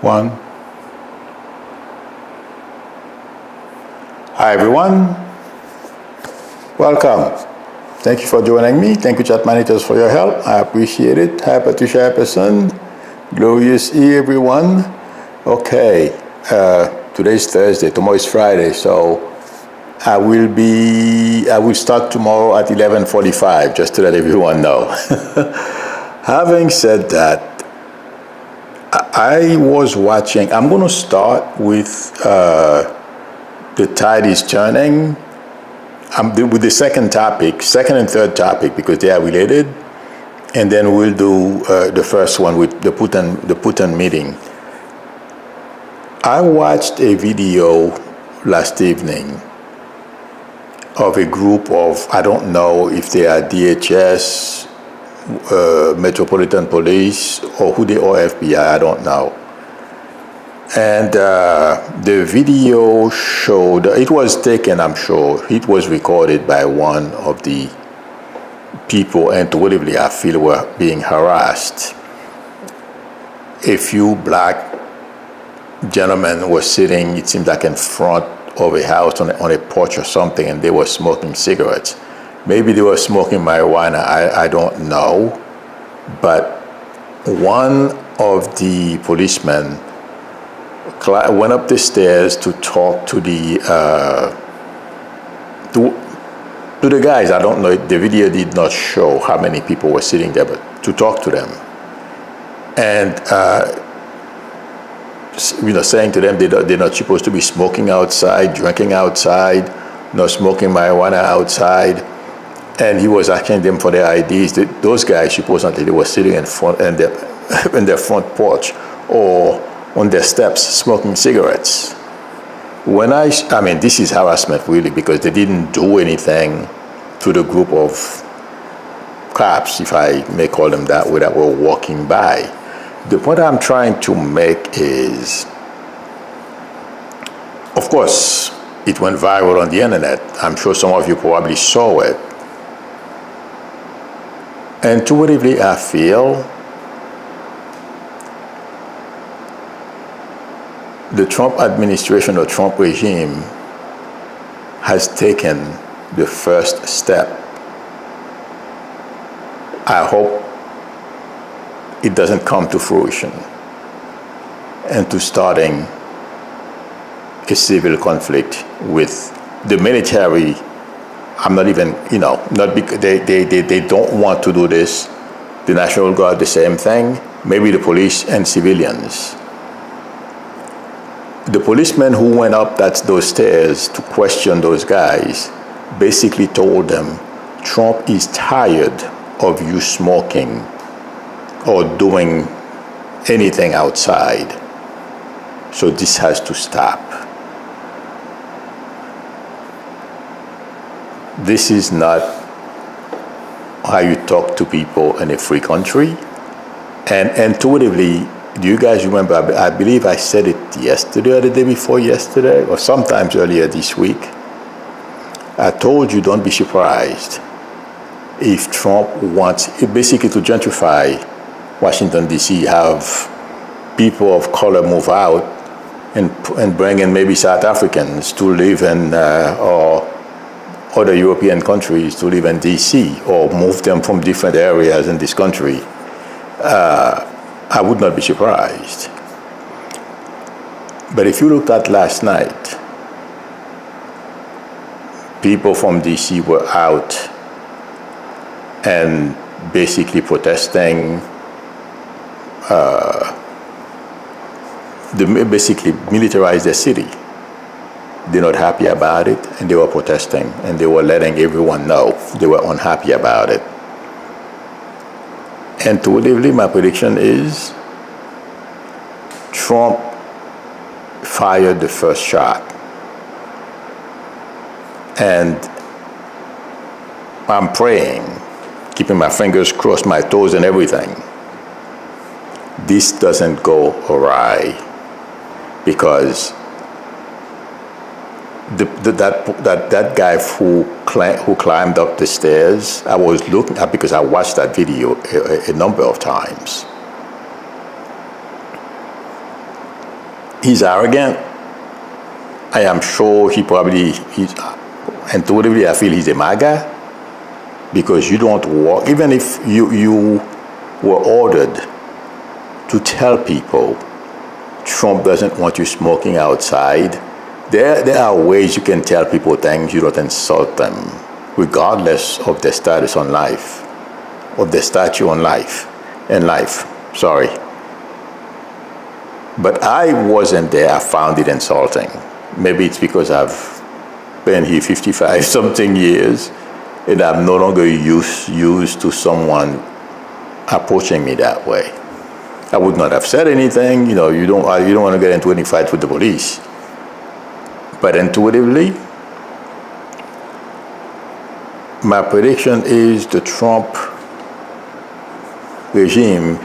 One. Hi everyone. Welcome. Thank you for joining me. Thank you, chat managers, for your help. I appreciate it. Hi Patricia Epperson. Glorious E, everyone. Okay. Today's Thursday. Tomorrow is Friday. So I will start tomorrow at 11:45, just to let everyone know. Having said that, I was watching. I'm going to start with the tide is turning. With the second and third topic, because they are related, and then we'll do the first one with the Putin meeting. I watched a video last evening of a group of, I don't know if they are DHS, Metropolitan Police, or who they are, FBI, I don't know. And the video showed, it was taken, I'm sure, it was recorded by one of the people, intuitively I feel, were being harassed. A few black gentlemen were sitting, it seems like in front of a house on a porch or something, and they were smoking cigarettes. Maybe they were smoking marijuana, I don't know. But one of the policemen went up the stairs to talk to the guys. I don't know, the video did not show how many people were sitting there, but to talk to them. And saying to them they're not supposed to be smoking outside, drinking outside, no smoking marijuana outside. And he was asking them for their IDs. Those guys, supposedly, they were sitting in front in their front porch or on their steps smoking cigarettes. I mean, this is harassment really, because they didn't do anything to the group of cops, if I may call them that way, that were walking by. The point I'm trying to make is, of course, it went viral on the internet. I'm sure some of you probably saw it. Intuitively, I feel the Trump administration or Trump regime has taken the first step. I hope it doesn't come to fruition into starting a civil conflict with the military. I'm not even, not because they don't want to do this. The National Guard, the same thing. Maybe the police and civilians. The policeman who went up those stairs to question those guys basically told them, Trump is tired of you smoking or doing anything outside. So this has to stop. This is not how you talk to people in a free country. And intuitively, do you guys remember, I believe I said it yesterday or the day before yesterday, or sometimes earlier this week. I told you, don't be surprised if Trump wants, basically to gentrify Washington, D.C., have people of color move out and bring in maybe South Africans to live in, or other European countries to live in D.C., or move them from different areas in this country. I would not be surprised. But if you looked at last night, people from D.C. were out and basically protesting, basically militarized the city. They're not happy about it, and they were protesting, and they were letting everyone know they were unhappy about it. Intuitively, my prediction is Trump fired the first shot. And I'm praying, keeping my fingers crossed, my toes and everything, this doesn't go awry, because that guy who climbed up the stairs, I was looking at, because I watched that video a number of times. He's arrogant. I am sure intuitively I feel he's a MAGA, because you don't walk, even if you were ordered to tell people Trump doesn't want you smoking outside, there are ways you can tell people things. You don't insult them, regardless of their status on life, of their stature on life, sorry. But I wasn't there. I found it insulting. Maybe it's because I've been here 55 something years, and I'm no longer used to someone approaching me that way. I would not have said anything. You don't want to get into any fight with the police. But intuitively, my prediction is the Trump regime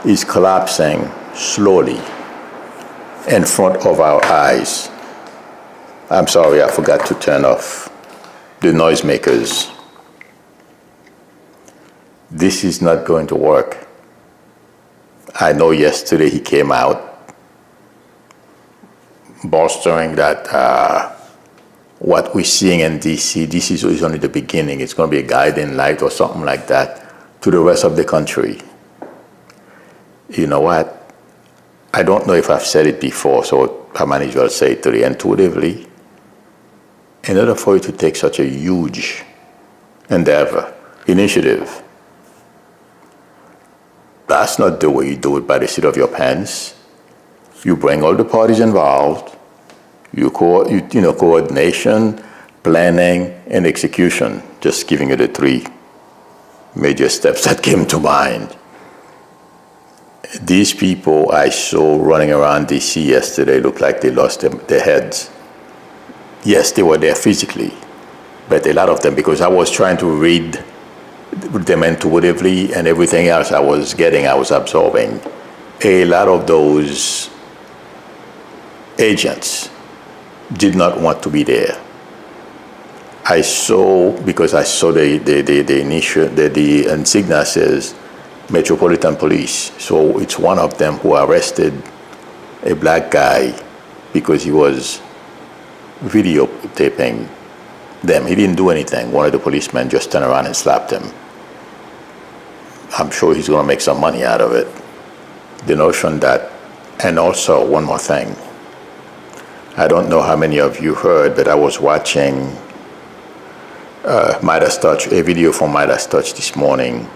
is collapsing slowly in front of our eyes. I'm sorry, I forgot to turn off the noisemakers. This is not going to work. I know yesterday he came out bolstering that what we're seeing in D.C., this is only the beginning. It's going to be a guiding light or something like that to the rest of the country. You know what? I don't know if I've said it before, so I might as well say it today. Intuitively, in order for you to take such a huge initiative, that's not the way you do it by the seat of your pants. You bring all the parties involved. Coordination, planning, and execution. Just giving you the three major steps that came to mind. These people I saw running around D.C. yesterday looked like they lost their heads. Yes, they were there physically, but a lot of them, because I was trying to read them intuitively, and everything else I was absorbing. A lot of those agents did not want to be there. Because I saw the insignia says Metropolitan Police. So it's one of them who arrested a black guy because he was videotaping them. He didn't do anything. One of the policemen just turned around and slapped him. I'm sure he's going to make some money out of it. The notion that, and also one more thing. I don't know how many of you heard, but I was watching Midas Touch, a video from Midas Touch this morning.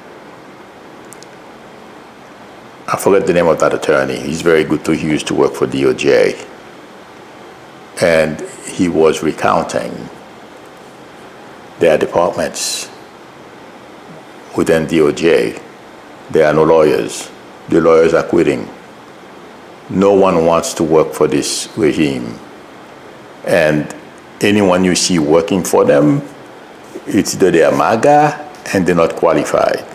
I forget the name of that attorney. He's very good too. He used to work for DOJ. And he was recounting their departments within DOJ. There are no lawyers. The lawyers are quitting. No one wants to work for this regime. And anyone you see working for them, it's either they are MAGA and they're not qualified.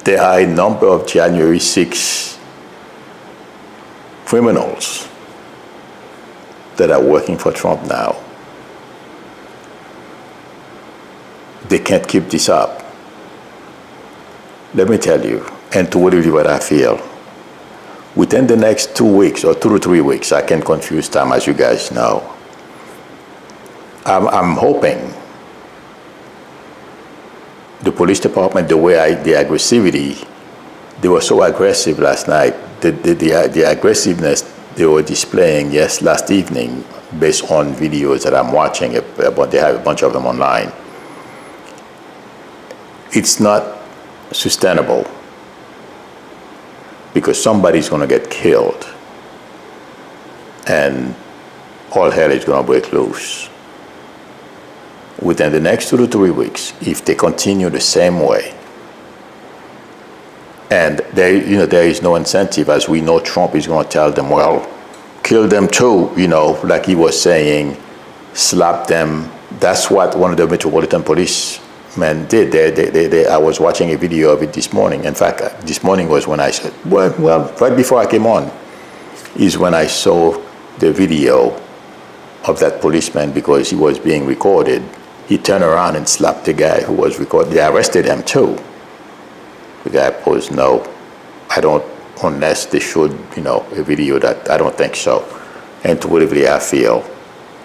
There are a number of January 6 criminals that are working for Trump now. They can't keep this up. Let me tell you, and to what I feel. Within the next 2 weeks or 2 to 3 weeks, I can confuse time, as you guys know. I'm hoping the police department, the aggressivity, they were so aggressive last night. The aggressiveness they were displaying, last evening, based on videos that I'm watching, but they have a bunch of them online. It's not sustainable, because somebody's going to get killed and all hell is going to break loose. Within the next 2 to 3 weeks, if they continue the same way, and there is no incentive, as we know Trump is going to tell them, well, kill them too, like he was saying, slap them. That's what one of the Metropolitan Police men did. I was watching a video of it this morning. In fact, this morning was when I said, well, right before I came on, is when I saw the video of that policeman, because he was being recorded. He turned around and slapped the guy who was recorded. They arrested him too. The guy posed no I don't, unless they showed, a video that I don't think so. Intuitively, I feel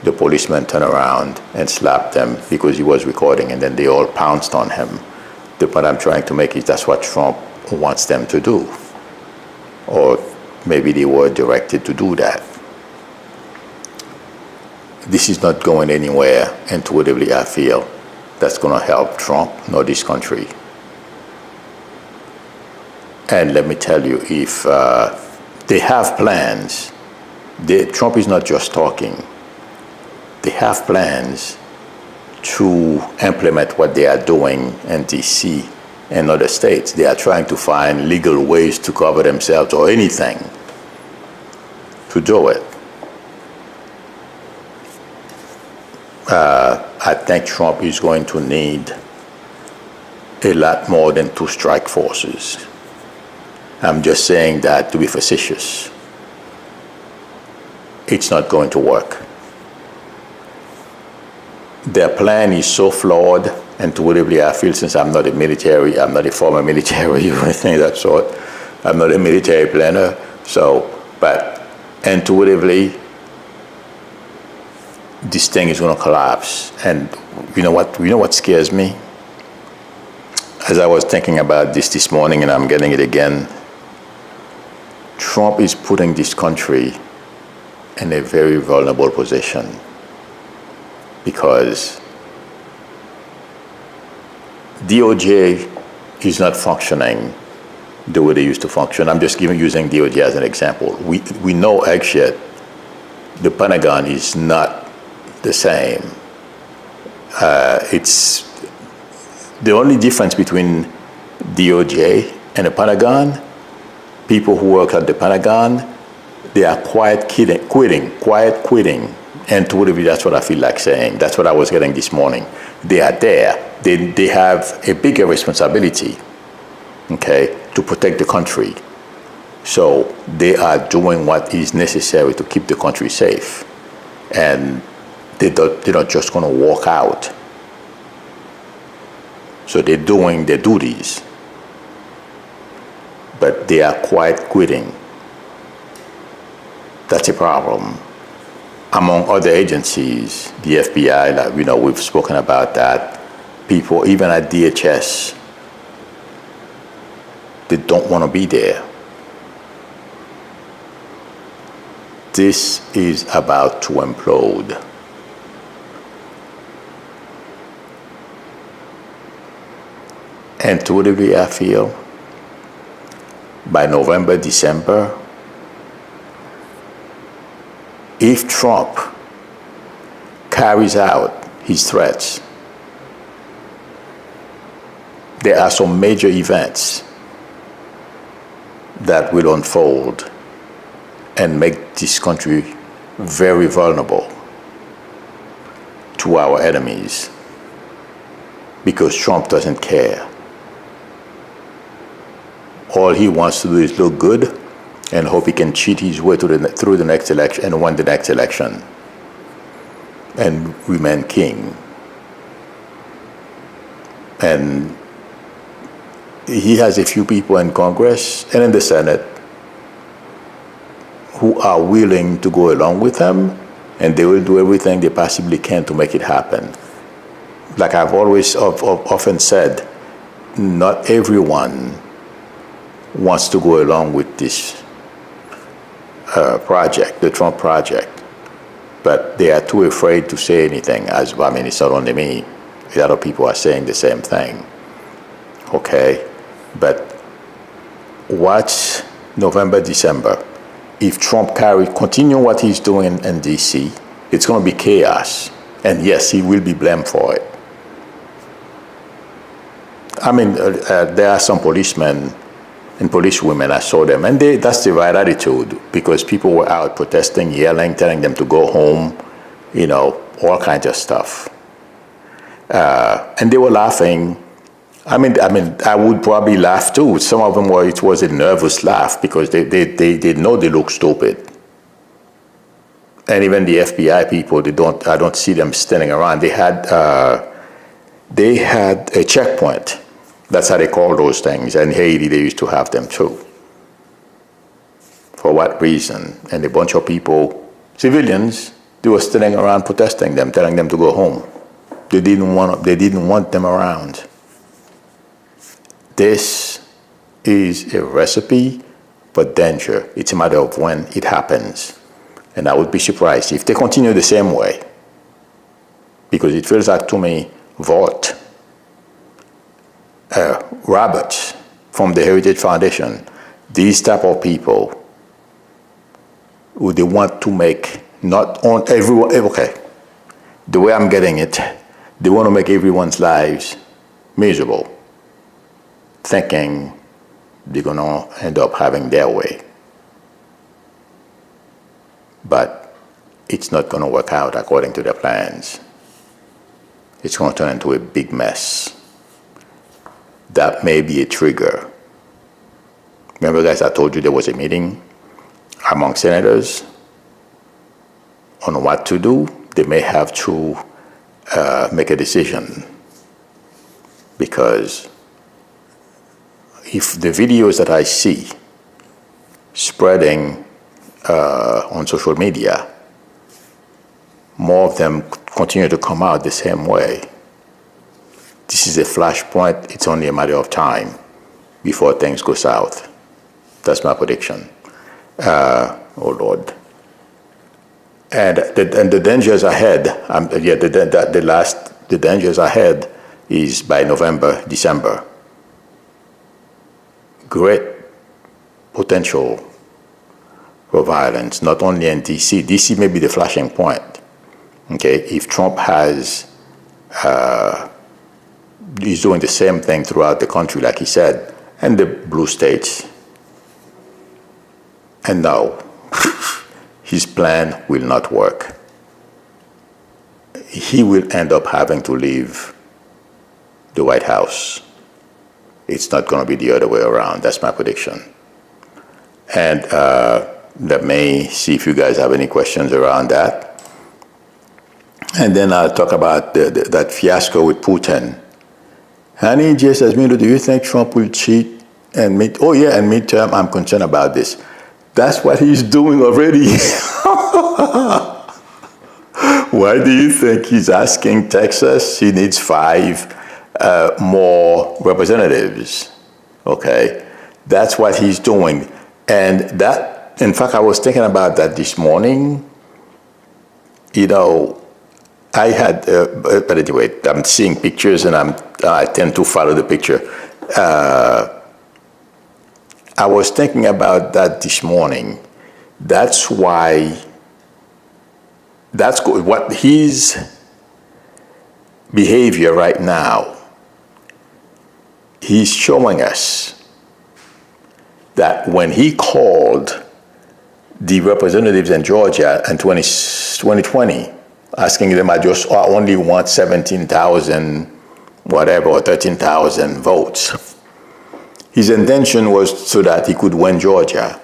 the policeman turned around and slapped them because he was recording, and then they all pounced on him. The point I'm trying to make is that's what Trump wants them to do. Or maybe they were directed to do that. This is not going anywhere, intuitively, I feel, that's going to help Trump nor this country. And let me tell you, if they have plans, Trump is not just talking. They have plans to implement what they are doing in D.C. and other states. They are trying to find legal ways to cover themselves or anything to do it. I think Trump is going to need a lot more than 2 strike forces. I'm just saying that to be facetious. It's not going to work. Their plan is so flawed, intuitively I feel, since I'm not a military, I'm not a former military or anything of that sort. I'm not a military planner, but intuitively, this thing is going to collapse. And you know what scares me? As I was thinking about this morning, and I'm getting it again, Trump is putting this country in a very vulnerable position because DOJ is not functioning the way they used to function. I'm just using DOJ as an example. We know actually the Pentagon is not the same. It's the only difference between DOJ and the Pentagon. People who work at the Pentagon, they are quiet quitting. And totally, that's what I feel like saying. That's what I was getting this morning. They are there. They have a bigger responsibility, okay, to protect the country. So they are doing what is necessary to keep the country safe. And they're not just going to walk out. So they're doing their duties. But they are quiet quitting. That's a problem. Among other agencies, the FBI, we've spoken about that. People, even at DHS, they don't want to be there. This is about to implode. Intuitively, I feel, by November, December, if Trump carries out his threats, there are some major events that will unfold and make this country very vulnerable to our enemies because Trump doesn't care. All he wants to do is look good and hope he can cheat his way through the next election and win the next election and remain king. And he has a few people in Congress and in the Senate who are willing to go along with him, and they will do everything they possibly can to make it happen. Like I've always often said, not everyone wants to go along with this project, the Trump project, but they are too afraid to say anything. It's not only me. A lot of people are saying the same thing. Okay, but watch November, December. If Trump continue what he's doing in D.C., it's going to be chaos. And yes, he will be blamed for it. There are some policemen and policewomen, I saw them, and that's the right attitude because people were out protesting, yelling, telling them to go home, all kinds of stuff. And they were laughing. I would probably laugh too. Some of them it was a nervous laugh because they know they look stupid. And even the FBI people, I don't see them standing around. They had a checkpoint. That's how they call those things. And Haiti, they used to have them too. For what reason? And a bunch of people, civilians, they were standing around protesting them, telling them to go home. They didn't want them around. This is a recipe for danger. It's a matter of when it happens. And I would be surprised if they continue the same way, because it feels like to me, Vought, Roberts from the Heritage Foundation, these type of people who they want to make not on everyone, okay, the way I'm getting it, they want to make everyone's lives miserable, thinking they're going to end up having their way. But it's not going to work out according to their plans. It's going to turn into a big mess. That may be a trigger. Remember, guys, I told you there was a meeting among senators on what to do. They may have to make a decision, because if the videos that I see spreading on social media, more of them continue to come out the same way, this is a flashpoint. It's only a matter of time before things go south. That's my prediction. Oh Lord. And the dangers ahead, the dangers ahead is by November, December. Great potential for violence, not only in DC. DC may be the flashing point. Okay, if Trump he's doing the same thing throughout the country, like he said, and the blue states. And no, his plan will not work. He will end up having to leave the White House. It's not going to be the other way around. That's my prediction. And let me see if you guys have any questions around that. And then I'll talk about that fiasco with Putin. Honey J says, Milo, do you think Trump will cheat and meet? Oh yeah, and midterm, I'm concerned about this. That's what he's doing already. Why do you think he's asking Texas? He needs 5 more representatives. Okay, that's what he's doing. And that, in fact, I was thinking about that this morning. You know, I had, but anyway, I'm seeing pictures and I tend to follow the picture. I was thinking about that this morning. That's why, that's what his behavior right now, he's showing us that when he called the representatives in Georgia in 2020, asking them, I only want 17,000 whatever, or 13,000 votes. His intention was so that he could win Georgia.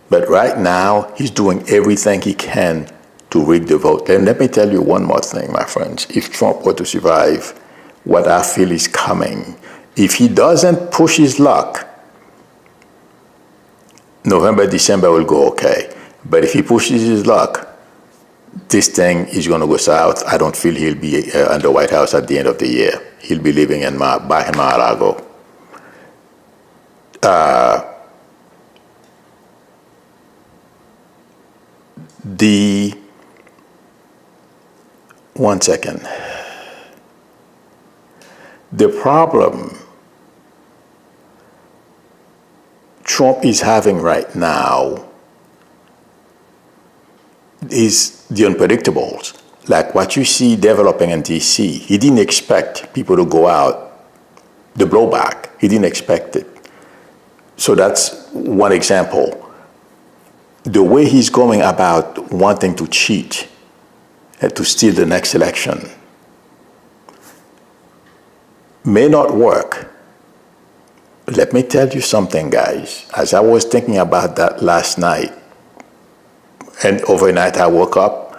But right now, he's doing everything he can to rig the vote. And let me tell you one more thing, my friends. If Trump were to survive, what I feel is coming. If he doesn't push his luck, November, December will go okay. But if he pushes his luck, this thing is going to go south. I don't feel he'll be in the White House at the end of the year. He'll be living back in Mar-a-Lago. One second. The problem Trump is having right now is the unpredictables, like what you see developing in DC. He didn't expect people to go out, the blowback. He didn't expect it. So that's one example. The way he's going about wanting to cheat and to steal the next election may not work. Let me tell you something, guys. As I was thinking about that last night, and overnight I woke up,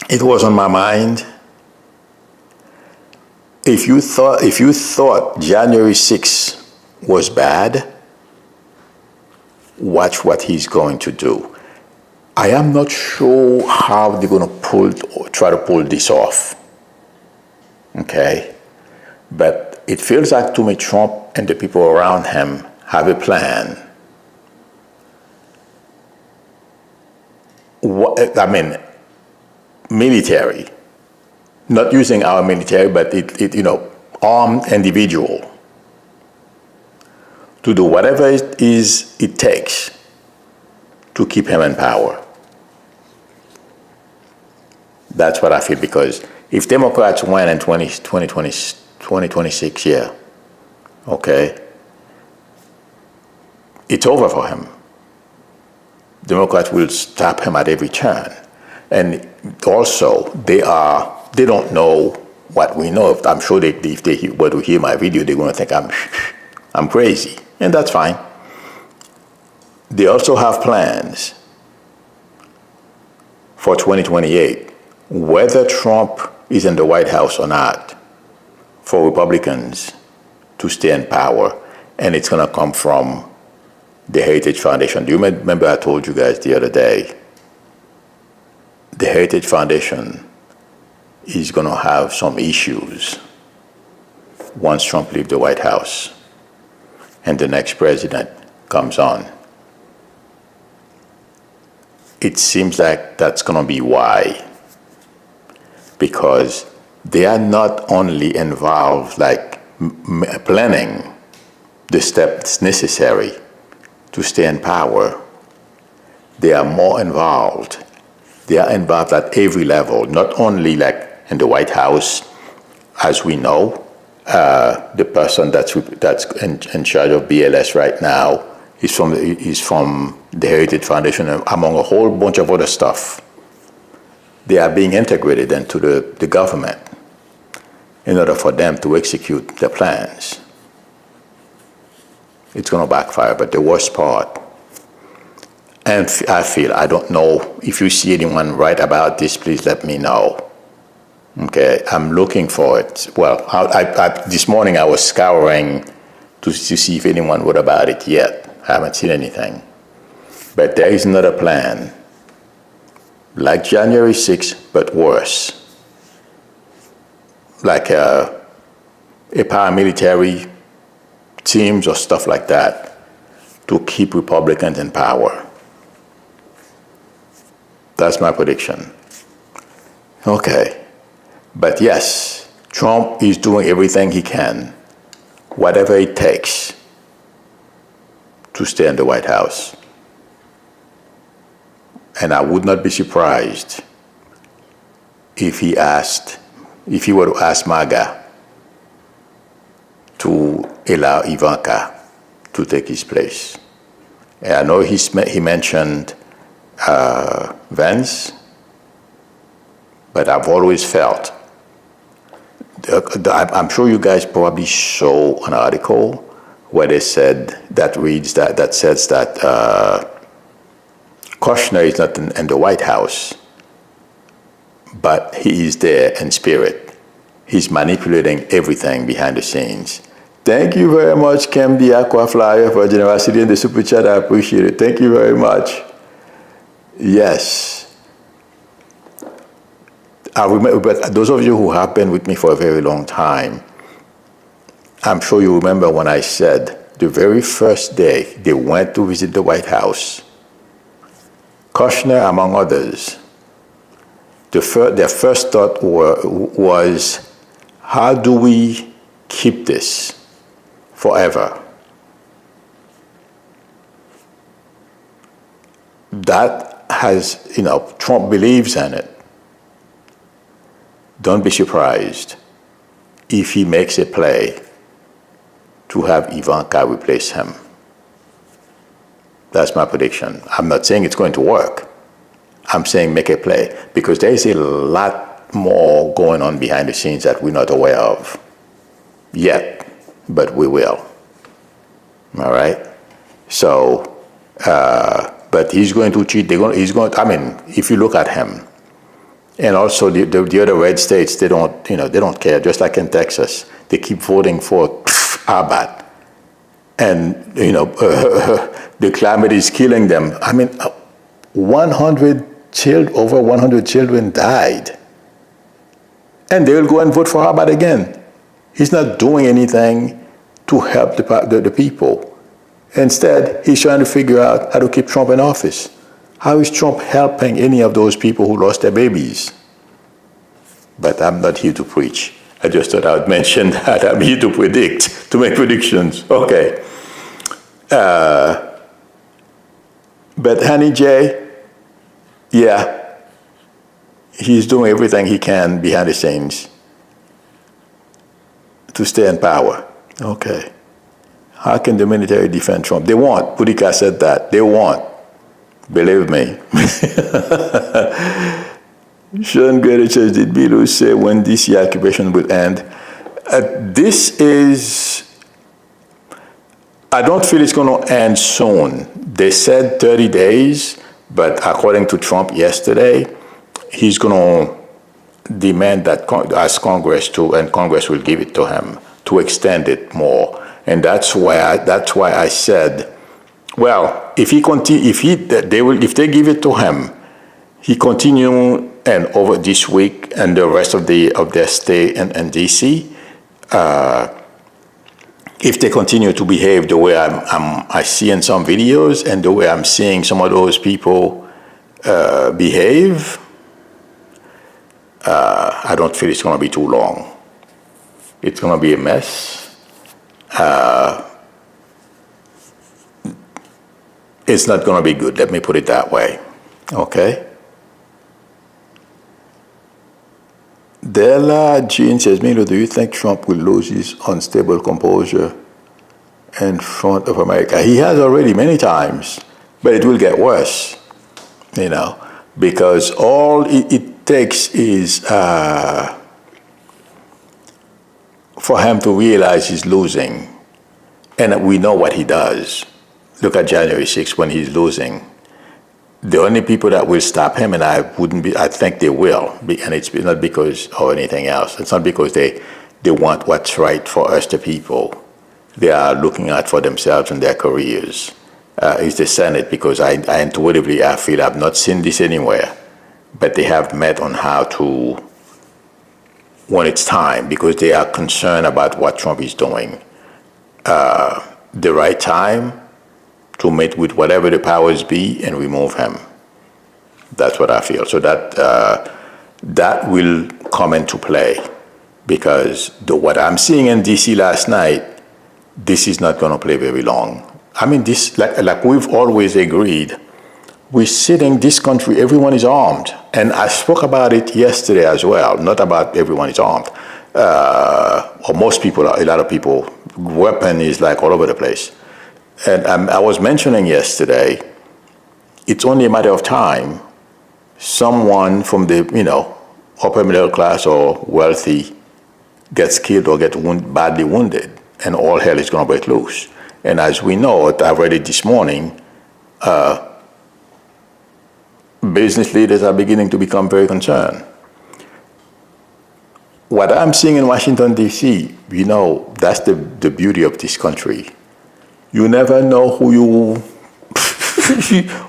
it was on my mind. If you thought January 6th was bad, watch what he's going to do. I am not sure how they're going to try to pull this off. Okay? But it feels like to me Trump and the people around him have a plan. Military. Not using our military, but armed individual to do whatever it takes to keep him in power. That's what I feel, because if Democrats win in 2026 year, okay, it's over for him. Democrats will stop him at every turn. And also, they don't know what we know. I'm sure if they were to hear my video, they're going to think I'm crazy, and that's fine. They also have plans for 2028, whether Trump is in the White House or not, for Republicans to stay in power, and it's going to come from the Heritage Foundation. Do you remember I told you guys the other day, the Heritage Foundation is going to have some issues once Trump leaves the White House and the next president comes on. It seems like that's going to be why, because they are not only involved like planning the steps necessary to stay in power, they are more involved. They are involved at every level, not only like in the White House, as we know. The person that's in charge of BLS right now is from the Heritage Foundation, among a whole bunch of other stuff. They are being integrated into the government in order for them to execute their plans. It's going to backfire, but the worst part, and I don't know, if you see anyone write about this, please let me know. Okay, I'm looking for it. Well, this morning I was scouring to see if anyone wrote about it yet. I haven't seen anything. But there is another plan, like January 6th, but worse. Like a paramilitary teams or stuff like that to keep Republicans in power. That's my prediction. Okay. But yes, Trump is doing everything he can, whatever it takes, to stay in the White House. And I would not be surprised if he were to ask MAGA to allow Ivanka to take his place. And I know he mentioned Vance, but I've always felt, I'm sure you guys probably saw an article where they said, that says that Kushner is not in the White House, but he is there in spirit. He's manipulating everything behind the scenes. Thank you very much, Kem the Aqua Flyer, for generosity in the super chat. I appreciate it. Thank you very much. Yes. I remember, but those of you who have been with me for a very long time, I'm sure you remember when I said the very first day they went to visit the White House, Kushner, among others, their first thought was, how do we keep this forever? That has, Trump believes in it. Don't be surprised if he makes a play to have Ivanka replace him. That's my prediction. I'm not saying it's going to work. I'm saying make a play, because there is a lot more going on behind the scenes that we're not aware of yet, but we will. All right? So, but he's going to cheat. If you look at him, and also the other red states, they don't care. Just like in Texas, they keep voting for Abbott, and the climate is killing them. I mean, over 100 children died, and they will go and vote for Abbott again. He's not doing anything to help the people. Instead, he's trying to figure out how to keep Trump in office. How is Trump helping any of those people who lost their babies? But I'm not here to preach. I just thought I would mention that I'm here to predict, to make predictions. Okay. But Honey J, yeah, he's doing everything he can behind the scenes to stay in power. Okay. How can the military defend Trump? They won't. Boudica said that. They won't. Believe me. Sean Gary says, did Bilu say when DC occupation will end? I don't feel it's going to end soon. They said 30 days, but according to Trump yesterday, he's going to demand that ask Congress to, and Congress will give it to him to extend it more. And that's why I said, well, if they give it to him, he continue and over this week and the rest of their stay in DC, if they continue to behave the way I see in some videos and the way I'm seeing some of those people behave, I don't feel it's going to be too long. It's going to be a mess. It's not going to be good. Let me put it that way. Okay. Della Jean says, Milo, do you think Trump will lose his unstable composure in front of America? He has already many times, but it will get worse, because all it takes is for him to realize he's losing. And we know what he does. Look at January 6th when he's losing. The only people that will stop him, and I think they will, and it's not because of anything else. It's not because they want what's right for us, the people. They are looking out for themselves and their careers. It's the Senate, because I intuitively feel I've not seen this anywhere, but they have met on how to, when it's time, because they are concerned about what Trump is doing. The right time to meet with whatever the powers be and remove him. That's what I feel. So that will come into play, because what I'm seeing in DC last night, this is not going to play very long. I mean, this like we've always agreed, we're sitting this country, everyone is armed. And I spoke about it yesterday as well, not about everyone is armed. Or most people, a lot of people, weapon is like all over the place. And I was mentioning yesterday, it's only a matter of time someone from the, upper middle class or wealthy gets killed or gets badly wounded, and all hell is going to break loose. And as we know, I've read it this morning, business leaders are beginning to become very concerned. What I'm seeing in Washington, D.C., that's the beauty of this country. You never know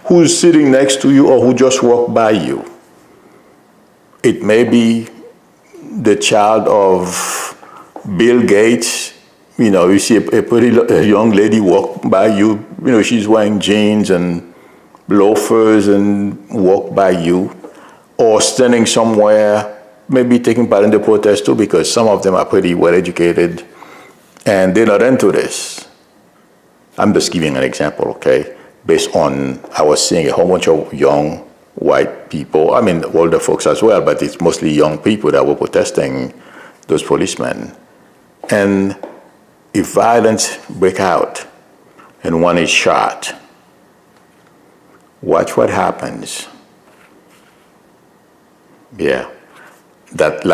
who's sitting next to you or who just walked by you. It may be the child of Bill Gates. You see a pretty young lady walk by you. She's wearing jeans and loafers and walk by you, or standing somewhere, maybe taking part in the protest too, because some of them are pretty well educated and they're not into this. I'm just giving an example, okay? Based on, I was seeing a whole bunch of young white people, I mean older folks as well, but it's mostly young people that were protesting those policemen. And if violence breaks out and one is shot, watch what happens. Yeah. That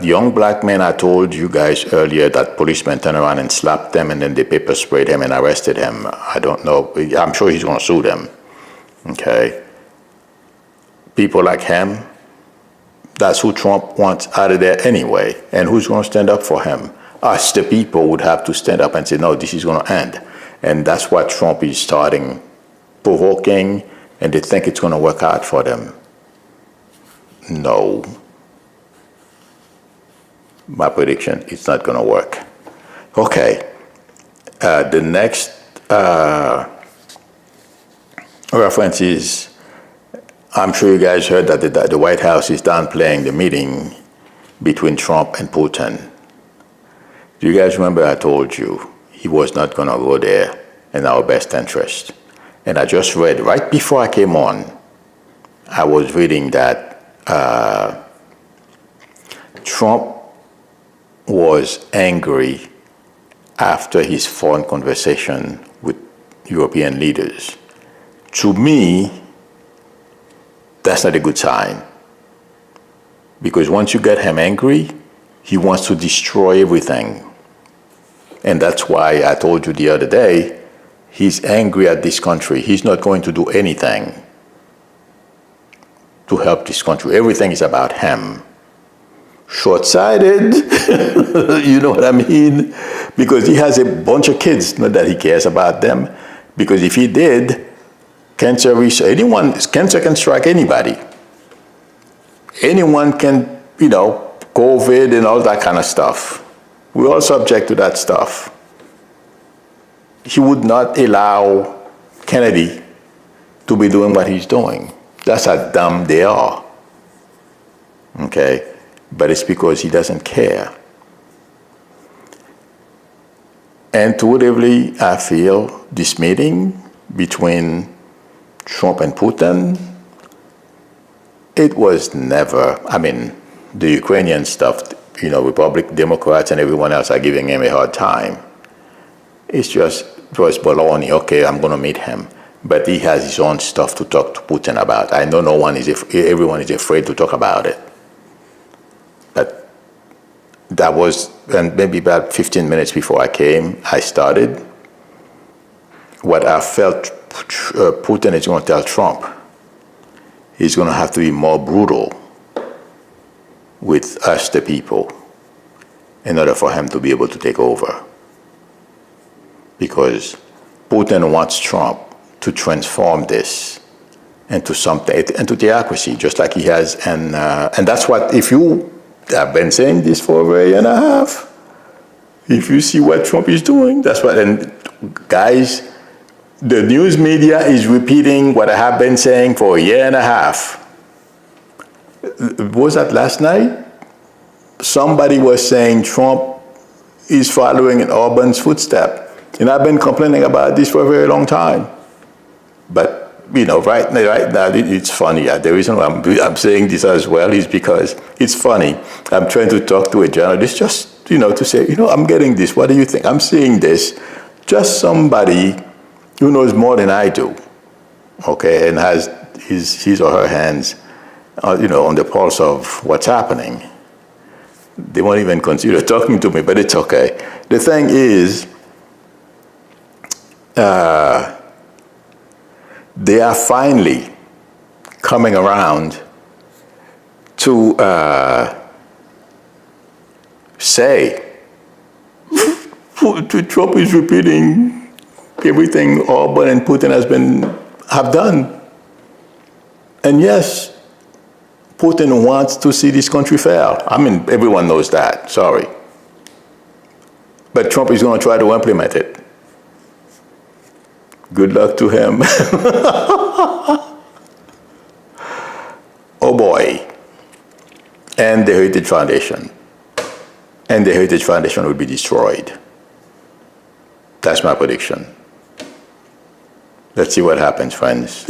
young black man I told you guys earlier, that policeman turned around and slapped them, and then they pepper sprayed him and arrested him. I don't know. I'm sure he's going to sue them. Okay? People like him, that's who Trump wants out of there anyway. And who's going to stand up for him? Us, the people, would have to stand up and say, no, this is going to end. And that's what Trump is starting, provoking, and they think it's going to work out for them. No. My prediction, it's not going to work. Okay. The next reference is, I'm sure you guys heard that the White House is downplaying the meeting between Trump and Putin. Do you guys remember I told you he was not going to go there in our best interest? And I just read, right before I came on, I was reading that Trump was angry after his phone conversation with European leaders. To me, that's not a good sign. Because once you get him angry, he wants to destroy everything. And that's why I told you the other day, he's angry at this country. He's not going to do anything to help this country. Everything is about him. Short-sighted, you know what I mean? Because he has a bunch of kids, not that he cares about them. Because if he did, cancer can strike anybody. Anyone can, COVID and all that kind of stuff. We're all subject to that stuff. He would not allow Kennedy to be doing what he's doing. That's how dumb they are. Okay? But it's because he doesn't care. Intuitively, I feel this meeting between Trump and Putin, it was never, the Ukrainian stuff, Republican Democrats and everyone else are giving him a hard time. It was baloney. Okay, I'm going to meet him. But he has his own stuff to talk to Putin about. I know everyone is afraid to talk about it. But that was, and maybe about 15 minutes before I started, what I felt Putin is going to tell Trump. He's going to have to be more brutal with us, the people, in order for him to be able to take over. Because Putin wants Trump to transform this into something, into theocracy, just like he has. And that's what, if you have been saying this for over a year and a half, if you see what Trump is doing, that's what, and guys, the news media is repeating what I have been saying for a year and a half. Was that last night? Somebody was saying Trump is following in Orban's footsteps. And I've been complaining about this for a very long time. But, right now, it's funny. The reason why I'm saying this as well is because it's funny. I'm trying to talk to a journalist just, to say, I'm getting this. What do you think? I'm seeing this. Just somebody who knows more than I do, okay, and has his or her hands, on the pulse of what's happening. They won't even consider talking to me, but it's okay. The thing is, they are finally coming around to say Trump is repeating everything Orban and Putin have done. And yes, Putin wants to see this country fail. Everyone knows that, sorry. But Trump is going to try to implement it. Good luck to him. Oh boy. And the Heritage Foundation. And the Heritage Foundation will be destroyed. That's my prediction. Let's see what happens, friends.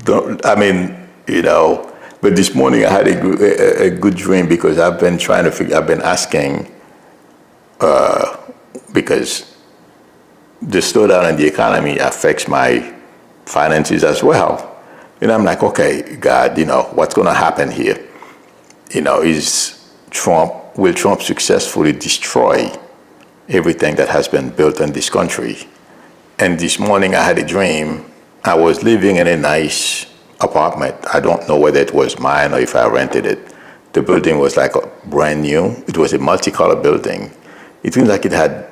But this morning I had a good dream because I've been asking, because the slowdown in the economy affects my finances as well. And I'm like, okay, God, what's going to happen here? Will Trump successfully destroy everything that has been built in this country? And this morning I had a dream. I was living in a nice apartment. I don't know whether it was mine or if I rented it. The building was like brand new. It was a multicolored building. It seemed like it had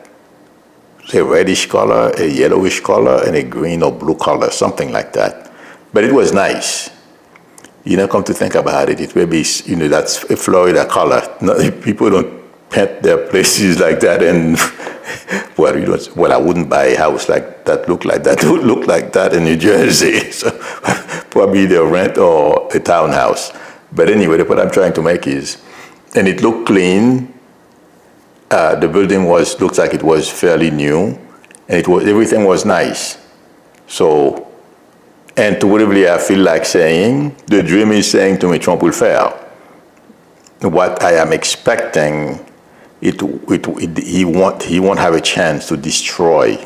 a reddish color, a yellowish color, and a green or blue color, something like that. But it was nice. Come to think about it, it may be, that's a Florida color. People don't paint their places like that, and well, I wouldn't buy a house like that, look like that. It would look like that in New Jersey. So probably either rent or a townhouse. But anyway, the point I'm trying to make is, and it looked clean. The building looks like it was fairly new, and everything was nice. So, intuitively, I feel like saying, the dream is saying to me, Trump will fail. What I am expecting, he won't have a chance to destroy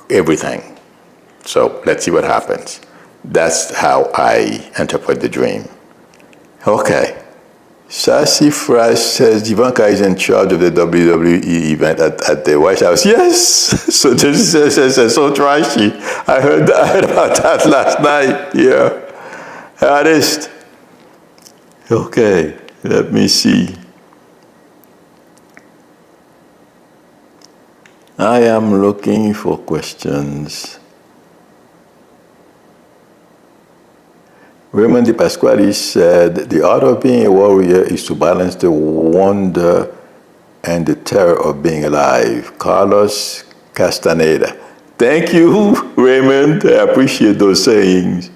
everything. So let's see what happens. That's how I interpret the dream. Okay. Sassy Fresh says Ivanka is in charge of the WWE event at the White House. Yes. So this is so trashy. I heard about that last night. Yeah. Artist. Okay. Let me see. I am looking for questions. Raymond de Pasquale said, the art of being a warrior is to balance the wonder and the terror of being alive. Carlos Castaneda. Thank you, Raymond. I appreciate those sayings.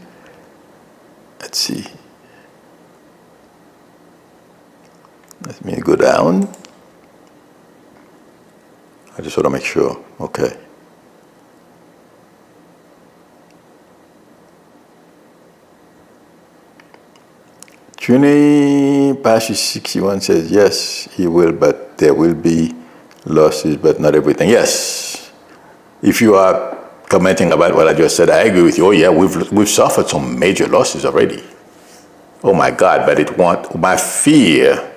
Let's see. Let me go down. I just want to make sure. Okay. Trini Pashi 61 says, yes, he will, but there will be losses, but not everything. Yes. If you are commenting about what I just said, I agree with you. Oh, yeah, we've suffered some major losses already. Oh, my God, but my fear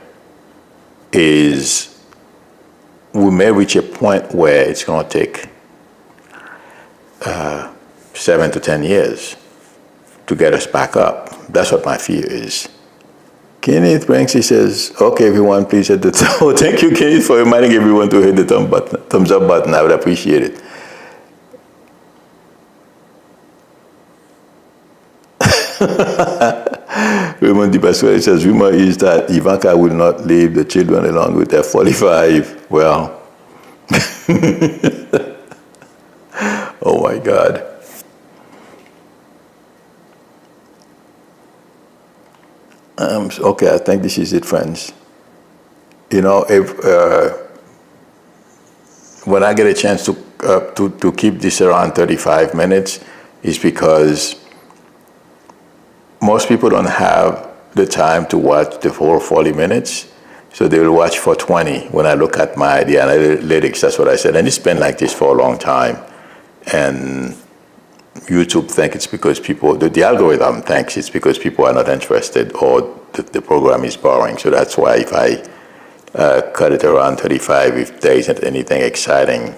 is we may reach a point where it's going to take 7 to 10 years to get us back up. That's what my fear is. Kenneth Banksy says, okay, everyone, please hit the oh, thank you, Kenneth, for reminding everyone to hit the thumbs up button. I would appreciate it. Raymond Di Pasquale says, rumor is that Ivanka will not leave the children along with F-45. Well, oh my God. Okay, I think this is it, friends. You know, when I get a chance to keep this around 35 minutes, is because most people don't have the time to watch the full 40 minutes, so they will watch for 20. When I look at the analytics, that's what I said. And it's been like this for a long time. And YouTube thinks it's because people, the algorithm thinks it's because people are not interested or the program is boring. So that's why if I cut it around 35, if there isn't anything exciting,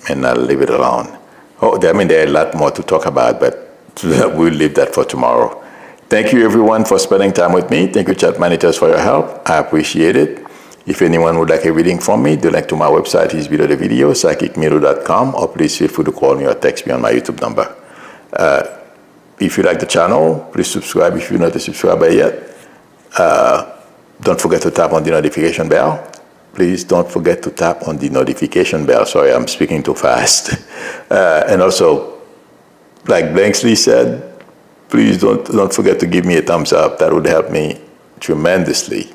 and I'll leave it alone. Oh, I mean, there are a lot more to talk about, but we'll leave that for tomorrow. Thank you, everyone, for spending time with me. Thank you, chat monitors, for your help. I appreciate it. If anyone would like a reading from me, the link to my website is below the video, psychicmiro.com, or please feel free to call me or text me on my YouTube number. If you like the channel, please subscribe if you're not a subscriber yet. Don't forget to tap on the notification bell. Please don't forget to tap on the notification bell. Sorry, I'm speaking too fast. And also, like Blanksley said, please don't forget to give me a thumbs up. That would help me tremendously.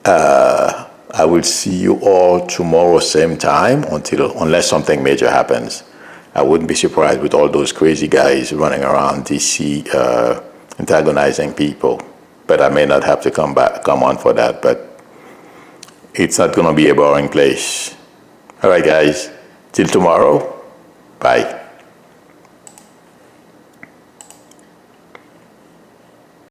I will see you all tomorrow, same time, unless something major happens. I wouldn't be surprised with all those crazy guys running around DC antagonizing people. But I may not have to come on for that. But it's not going to be a boring place. All right, guys. Till tomorrow. Bye.